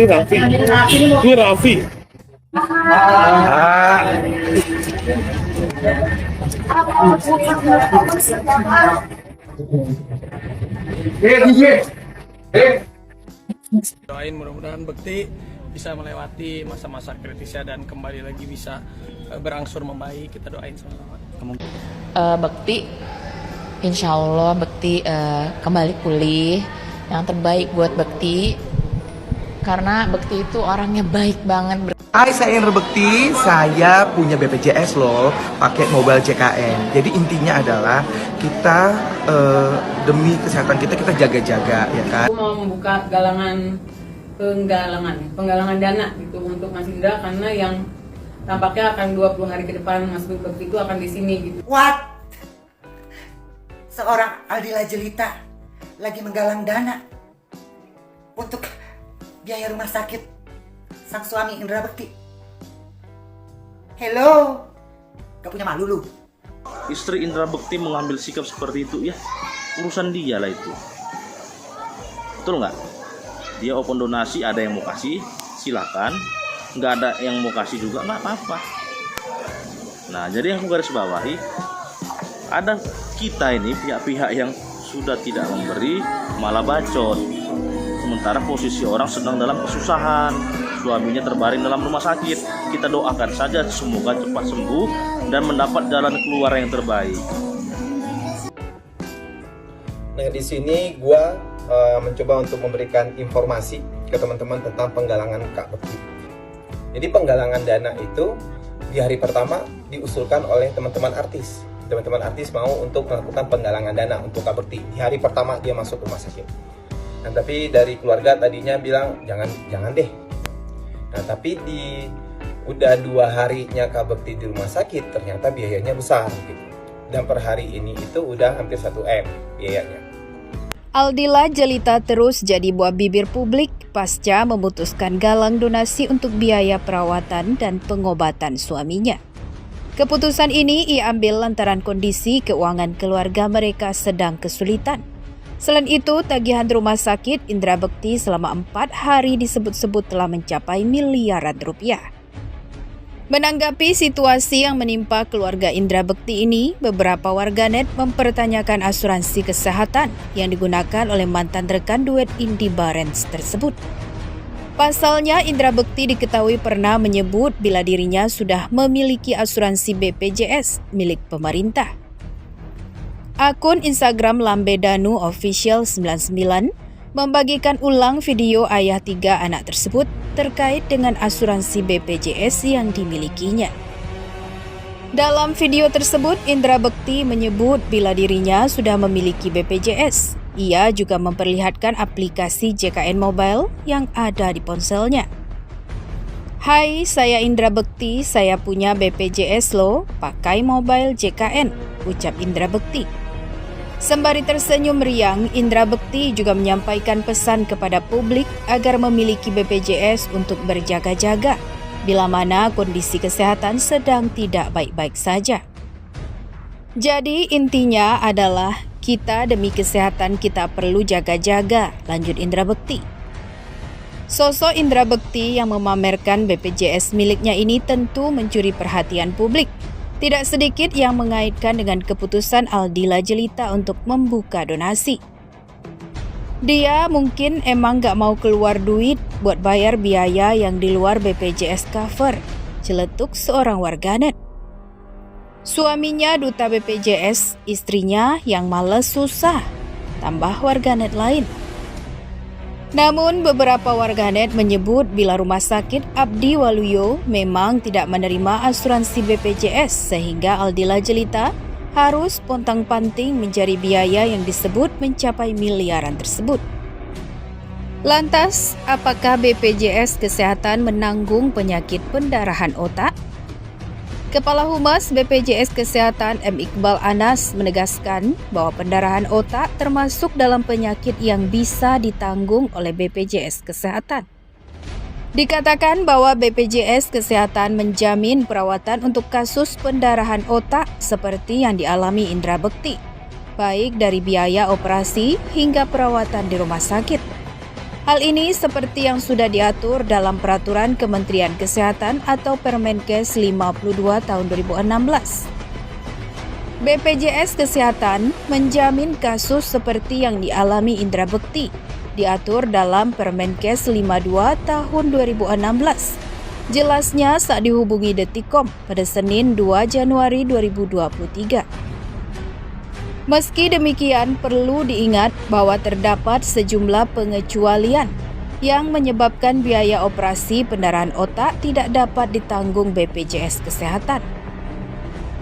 Ini Raffi. Ini Raffi. Doain mudah-mudahan Bekti bisa melewati masa-masa kritisnya dan kembali lagi bisa berangsur membaik. Kita doain sama-sama. Bekti, insya Allah Bekti kembali pulih. Yang terbaik buat Bekti, karena Bekti itu orangnya baik banget. Hai, saya Indra Bekti, saya punya BPJS loh, pakai mobile JKN. Jadi intinya adalah kita demi kesehatan kita jaga-jaga, ya kan? Aku mau membuka penggalangan dana gitu untuk Mas Indra, karena yang tampaknya akan 20 hari ke depan Mas Bekti itu akan di sini gitu. What? Seorang Aldila Jelita lagi menggalang dana untuk biaya rumah sakit sang suami Indra Bekti. Hello, gak punya malu lu? Istri Indra Bekti mengambil sikap seperti itu, ya urusan dia lah itu. Betul nggak? Dia open donasi, ada yang mau kasih silakan, nggak ada yang mau kasih juga nggak apa-apa. Nah, jadi aku garis bawahi, ada kita ini pihak-pihak yang sudah tidak memberi malah bacot. Sementara posisi orang sedang dalam kesusahan, suaminya terbaring dalam rumah sakit. Kita doakan saja semoga cepat sembuh dan mendapat jalan keluar yang terbaik. Nah, di sini gua mencoba untuk memberikan informasi ke teman-teman tentang penggalangan Kak Bekti. Jadi penggalangan dana itu di hari pertama diusulkan oleh teman-teman artis. Teman-teman artis mau untuk melakukan penggalangan dana untuk Kak Bekti. Di hari pertama dia masuk rumah sakit. Nah, tapi dari keluarga tadinya bilang jangan deh. Nah, tapi udah 2 harinya Kak Bekti di rumah sakit, ternyata biayanya besar gitu. Dan per hari ini itu udah hampir 1 M biayanya. Aldila Jelita terus jadi buah bibir publik pasca memutuskan galang donasi untuk biaya perawatan dan pengobatan suaminya. Keputusan ini ia ambil lantaran kondisi keuangan keluarga mereka sedang kesulitan. Selain itu, tagihan rumah sakit Indra Bekti selama 4 hari disebut-sebut telah mencapai miliaran rupiah. Menanggapi situasi yang menimpa keluarga Indra Bekti ini, beberapa warganet mempertanyakan asuransi kesehatan yang digunakan oleh mantan rekan duet Indy Barens tersebut. Pasalnya, Indra Bekti diketahui pernah menyebut bila dirinya sudah memiliki asuransi BPJS milik pemerintah. Akun Instagram Lambedanu Official 99 membagikan ulang video ayah 3 anak tersebut terkait dengan asuransi BPJS yang dimilikinya. Dalam video tersebut, Indra Bekti menyebut bila dirinya sudah memiliki BPJS. Ia juga memperlihatkan aplikasi JKN Mobile yang ada di ponselnya. Hai, saya Indra Bekti, saya punya BPJS loh, pakai mobile JKN, ucap Indra Bekti. Sembari tersenyum riang, Indra Bekti juga menyampaikan pesan kepada publik agar memiliki BPJS untuk berjaga-jaga bila mana kondisi kesehatan sedang tidak baik-baik saja. Jadi intinya adalah kita demi kesehatan kita perlu jaga-jaga, lanjut Indra Bekti. Sosok Indra Bekti yang memamerkan BPJS miliknya ini tentu mencuri perhatian publik. Tidak sedikit yang mengaitkan dengan keputusan Aldila Jelita untuk membuka donasi. Dia mungkin emang gak mau keluar duit buat bayar biaya yang di luar BPJS cover, celetuk seorang warganet. Suaminya duta BPJS, istrinya yang males susah, tambah warganet lain. Namun beberapa warganet menyebut bila Rumah Sakit Abdi Waluyo memang tidak menerima asuransi BPJS sehingga Aldila Jelita harus pontang-panting mencari biaya yang disebut mencapai miliaran tersebut. Lantas, apakah BPJS Kesehatan menanggung penyakit pendarahan otak? Kepala Humas BPJS Kesehatan M. Iqbal Anas menegaskan bahwa pendarahan otak termasuk dalam penyakit yang bisa ditanggung oleh BPJS Kesehatan. Dikatakan bahwa BPJS Kesehatan menjamin perawatan untuk kasus pendarahan otak seperti yang dialami Indra Bekti, baik dari biaya operasi hingga perawatan di rumah sakit. Hal ini seperti yang sudah diatur dalam Peraturan Kementerian Kesehatan atau Permenkes 52 tahun 2016. BPJS Kesehatan menjamin kasus seperti yang dialami Indra Bekti, diatur dalam Permenkes 52 tahun 2016. Jelasnya saat dihubungi Detikcom pada Senin 2 Januari 2023. Meski demikian, perlu diingat bahwa terdapat sejumlah pengecualian yang menyebabkan biaya operasi pendarahan otak tidak dapat ditanggung BPJS Kesehatan.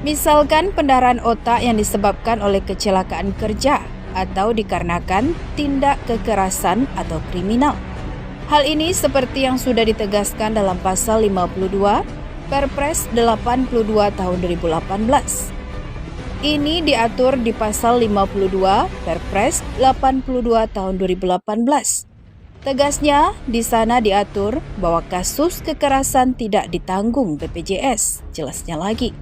Misalkan pendarahan otak yang disebabkan oleh kecelakaan kerja atau dikarenakan tindak kekerasan atau kriminal. Hal ini seperti yang sudah ditegaskan dalam pasal 52 Perpres 82 tahun 2018. Ini diatur di pasal 52 Perpres 82 tahun 2018. Tegasnya, di sana diatur bahwa kasus kekerasan tidak ditanggung BPJS, jelasnya lagi.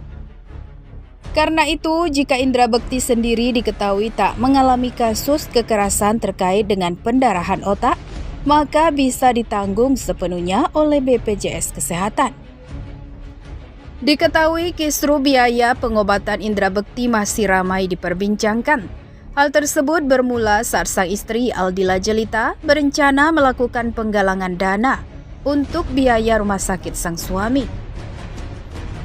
Karena itu, jika Indra Bekti sendiri diketahui tak mengalami kasus kekerasan terkait dengan pendarahan otak, maka bisa ditanggung sepenuhnya oleh BPJS Kesehatan. Diketahui kisru biaya pengobatan Indra Bekti masih ramai diperbincangkan. Hal tersebut bermula saat sang istri Aldila Jelita berencana melakukan penggalangan dana untuk biaya rumah sakit sang suami.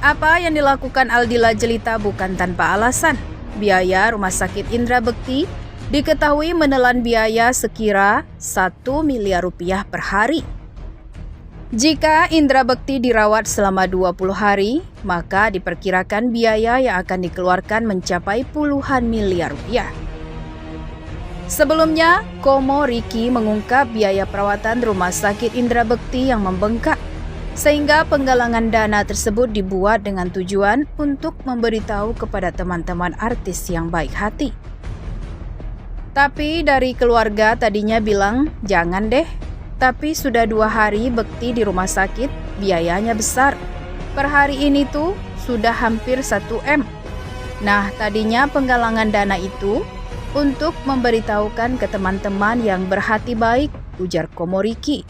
Apa yang dilakukan Aldila Jelita bukan tanpa alasan. Biaya rumah sakit Indra Bekti diketahui menelan biaya sekira 1 miliar rupiah per hari. Jika Indra Bekti dirawat selama 20 hari, maka diperkirakan biaya yang akan dikeluarkan mencapai puluhan miliar rupiah. Sebelumnya, Komo Riki mengungkap biaya perawatan rumah sakit Indra Bekti yang membengkak, sehingga penggalangan dana tersebut dibuat dengan tujuan untuk memberitahu kepada teman-teman artis yang baik hati. Tapi dari keluarga tadinya bilang, jangan deh. Tapi sudah 2 hari Bekti di rumah sakit, biayanya besar. Per hari ini tuh sudah hampir 1 M. Nah, tadinya penggalangan dana itu untuk memberitahukan ke teman-teman yang berhati baik, ujar Komo Riki.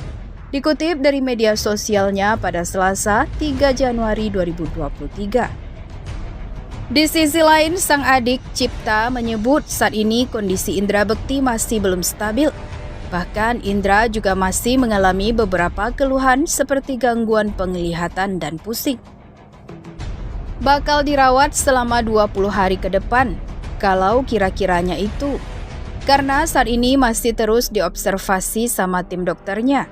Dikutip dari media sosialnya pada Selasa 3 Januari 2023. Di sisi lain, sang adik Cipta menyebut saat ini kondisi Indra Bekti masih belum stabil. Bahkan Indra juga masih mengalami beberapa keluhan seperti gangguan penglihatan dan pusing. Bakal dirawat selama 20 hari ke depan, kalau kira-kiranya itu. Karena saat ini masih terus diobservasi sama tim dokternya.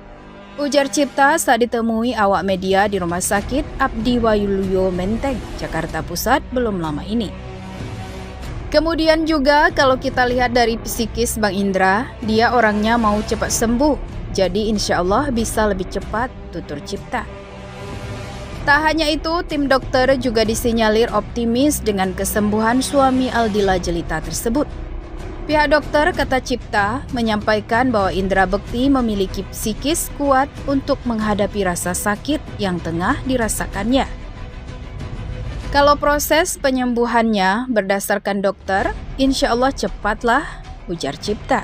Ujar Cipta saat ditemui awak media di Rumah Sakit Abdi Waluyo Menteng, Jakarta Pusat belum lama ini. Kemudian juga kalau kita lihat dari psikis Bang Indra, dia orangnya mau cepat sembuh. Jadi insya Allah bisa lebih cepat, tutur Cipta. Tak hanya itu, tim dokter juga disinyalir optimis dengan kesembuhan suami Aldila Jelita tersebut. Pihak dokter, kata Cipta, menyampaikan bahwa Indra Bekti memiliki psikis kuat untuk menghadapi rasa sakit yang tengah dirasakannya. Kalau proses penyembuhannya berdasarkan dokter, insya Allah cepatlah, ujar Cipta.